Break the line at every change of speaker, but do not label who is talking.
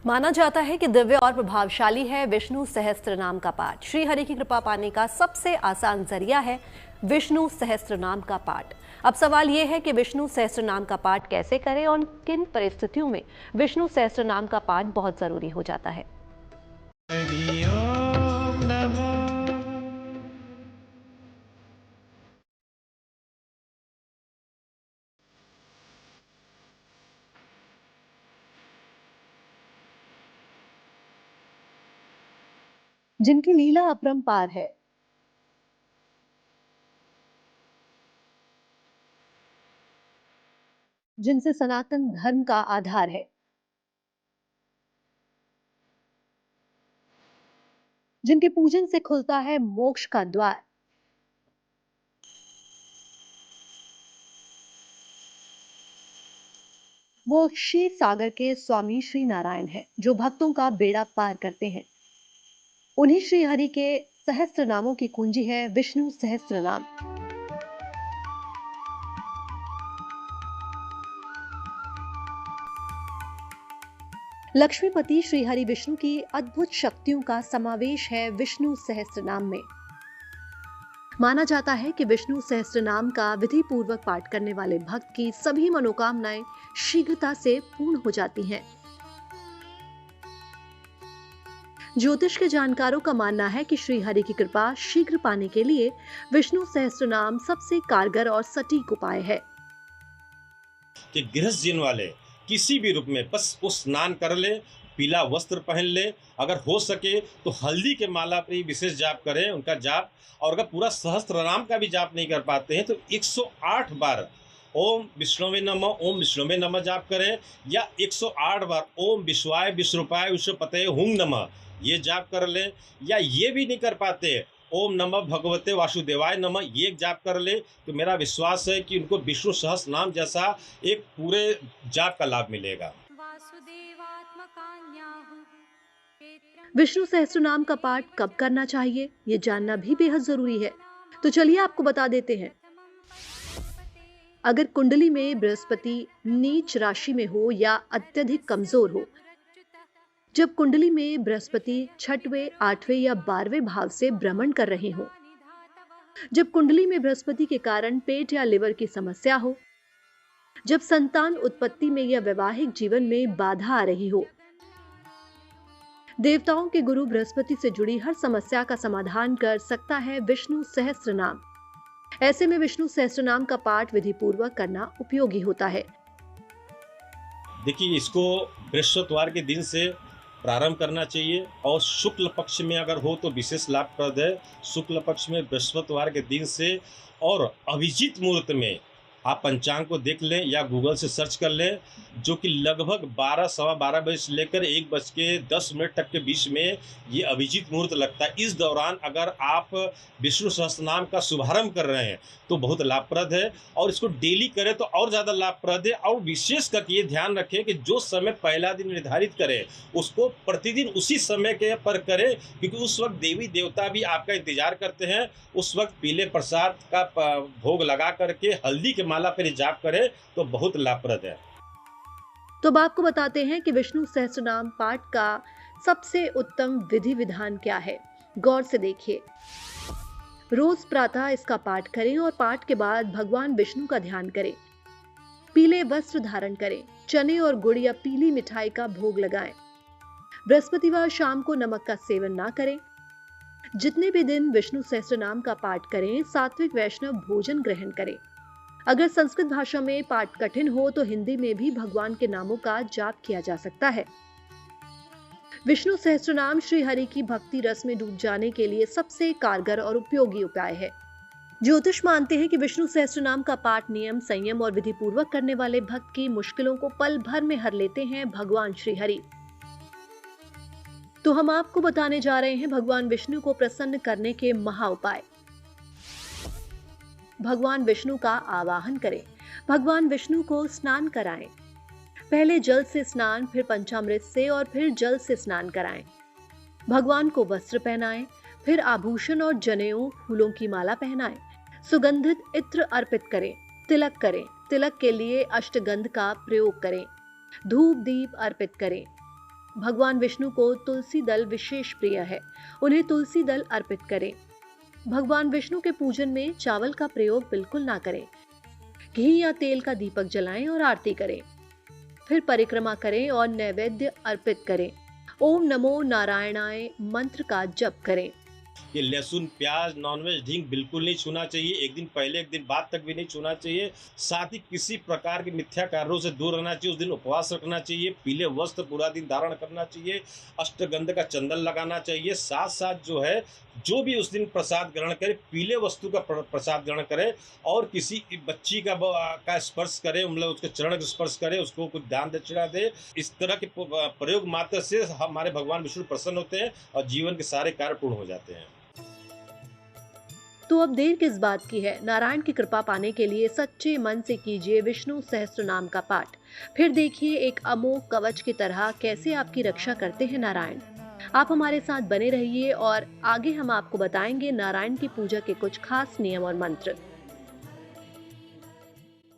माना जाता है कि दिव्य और प्रभावशाली है विष्णु सहस्त्र नाम का पाठ। श्री हरि की कृपा पाने का सबसे आसान जरिया है विष्णु सहस्त्र नाम का पाठ। अब सवाल यह है कि विष्णु सहस्त्र नाम का पाठ कैसे करें और किन परिस्थितियों में विष्णु सहस्त्र नाम का पाठ बहुत जरूरी हो जाता है। जिनकी लीला अपरंपार है, जिनसे सनातन धर्म का आधार है, जिनके पूजन से खुलता है मोक्ष का द्वार, वो क्षीर सागर के स्वामी श्री नारायण हैं, जो भक्तों का बेड़ा पार करते हैं। उन्हीं श्री हरि के सहस्त्र नामों की कुंजी है विष्णु सहस्त्र नाम। लक्ष्मीपति श्री हरि विष्णु की अद्भुत शक्तियों का समावेश है विष्णु सहस्त्र नाम में। माना जाता है कि विष्णु सहस्त्र नाम का विधि पूर्वक पाठ करने वाले भक्त की सभी मनोकामनाएं शीघ्रता से पूर्ण हो जाती हैं। ज्योतिष के जानकारों का मानना है कि श्री हरि की कृपा शीघ्र पाने के लिए विष्णु सहस्त्र नाम सबसे कारगर और सटीक उपाय है।
कि गृहस्थ जीवन वाले किसी भी रूप में बस वो स्नान कर ले, पीला वस्त्र पहन ले, अगर हो सके तो हल्दी के माला पर ही विशेष जाप करें उनका जाप। और अगर पूरा सहस्त्र नाम का भी जाप नहीं कर पाते हैं तो 108 बार ओम विष्णुवे नमः, ओम विष्णुवे नमः जाप करें, या 108 बार ओम विश्वाय विश्वरूपाय विश्वपते हुम नमः ये जाप कर लें। या ये भी नहीं कर पाते ओम नमः भगवते वासुदेवाय नमः ये जाप कर ले, तो मेरा विश्वास है कि उनको विष्णु सहस्त्र नाम जैसा एक पूरे जाप का लाभ मिलेगा।
विष्णु सहस्त्र नाम का पाठ कब करना चाहिए, ये जानना भी बेहद जरूरी है। तो चलिए आपको बता देते हैं। अगर कुंडली में बृहस्पति नीच राशि में हो या अत्यधिक कमजोर हो, जब कुंडली में बृहस्पति छठवें, आठवें या 12वें भाव से भ्रमण कर रहे हो, जब कुंडली में बृहस्पति के कारण पेट या लिवर की समस्या हो, जब संतान उत्पत्ति में या वैवाहिक जीवन में बाधा आ रही हो, देवताओं के गुरु बृहस्पति से जुड़ी हर समस्या का समाधान कर सकता है विष्णु सहस्त्र नाम। ऐसे में विष्णु सहस्त्र नाम का पाठ विधि पूर्वक करना उपयोगी होता है।
देखिए, इसको बृहस्पतिवार के दिन से प्रारंभ करना चाहिए और शुक्ल पक्ष में अगर हो तो विशेष लाभप्रद है। शुक्ल पक्ष में बृहस्पतिवार के दिन से, और अभिजीत मुहूर्त में आप पंचांग को देख लें या गूगल से सर्च कर लें, जो कि लगभग 12 सवा 12 बजे से लेकर 1:10 तक के बीच में ये अभिजीत मुहूर्त लगता है। इस दौरान अगर आप विष्णु सहस्त्रनाम का शुभारंभ कर रहे हैं तो बहुत लाभप्रद है, और इसको डेली करें तो और ज़्यादा लाभप्रद है। और विशेष करके ये ध्यान रखें कि जो समय पहला दिन निर्धारित करें उसको प्रतिदिन उसी समय के पर करें, क्योंकि उस वक्त देवी देवता भी आपका इंतजार करते हैं। उस वक्त पीले प्रसाद का भोग लगा करके हल्दी के माला पर जाप करें तो बहुत लाभप्रद है।
तो अब आपको बताते हैं कि विष्णु सहस्त्र नाम पाठ का सबसे उत्तम विधि विधान क्या है। गौर से देखिए। रोज प्रातः इसका पाठ करें और पाठ के बाद भगवान विष्णु का ध्यान करें। पीले वस्त्र धारण करें, चने और गुड़ या पीली मिठाई का भोग लगाएं। बृहस्पतिवार शाम को नमक का सेवन ना करें। जितने भी दिन विष्णु सहस्त्र नाम का पाठ करें, सात्विक वैष्णव भोजन ग्रहण करें। अगर संस्कृत भाषा में पाठ कठिन हो तो हिंदी में भी भगवान के नामों का जाप किया जा सकता है। विष्णु सहस्त्र नाम श्री हरि की भक्ति रस में डूब जाने के लिए सबसे कारगर और उपयोगी उपाय है। ज्योतिष मानते हैं कि विष्णु सहस्त्र नाम का पाठ नियम, संयम और विधि पूर्वक करने वाले भक्त की मुश्किलों को पल भर में हर लेते हैं भगवान श्री हरि। तो हम आपको बताने जा रहे हैं भगवान विष्णु को प्रसन्न करने के महा उपाय। भगवान विष्णु का आवाहन करें। भगवान विष्णु को स्नान कराएं। पहले जल से स्नान, फिर पंचामृत से और फिर जल से स्नान कराएं। भगवान को वस्त्र पहनाएं, फिर आभूषण और जनेऊ फूलों की माला पहनाएं। सुगंधित इत्र अर्पित करें। तिलक करें। तिलक के लिए अष्टगंध का प्रयोग करें। धूप दीप अर्पित करें। भगवान विष्णु को तुलसी दल विशेष प्रिय है, उन्हें तुलसी दल अर्पित करें। भगवान विष्णु के पूजन में चावल का प्रयोग बिल्कुल ना करें। घी या तेल का दीपक जलाएं और आरती करें। फिर परिक्रमा करें और नैवेद्य अर्पित करें। ओम नमो नारायणाय मंत्र का जप करें।
ये लहसुन, प्याज, नॉनवेज, ढींग बिल्कुल नहीं छूना चाहिए। एक दिन पहले, एक दिन बाद तक भी नहीं छूना चाहिए। साथ ही किसी प्रकार के मिथ्या कार्यों से दूर रहना चाहिए। उस दिन उपवास रखना चाहिए। पीले वस्त्र पूरा दिन धारण करना चाहिए। अष्टगंध का चंदन लगाना चाहिए। साथ साथ जो है, जो भी उस दिन प्रसाद ग्रहण करे, पीले वस्तु का प्रसाद ग्रहण करे और किसी बच्ची का स्पर्श करे, मतलब उसके चरण का स्पर्श करे, उसको कुछ दान दक्षिणा दे। इस तरह के प्रयोग मात्र से हमारे भगवान विष्णु प्रसन्न होते हैं और जीवन के सारे कार्य पूर्ण हो जाते हैं।
तो अब देर किस बात की है, नारायण की कृपा पाने के लिए सच्चे मन से कीजिए विष्णु सहस्त्र नाम का पाठ। फिर देखिए एक अमोघ कवच की तरह कैसे आपकी रक्षा करते हैं नारायण। आप हमारे साथ बने रहिए और आगे हम आपको बताएंगे नारायण की पूजा के कुछ खास नियम और मंत्र।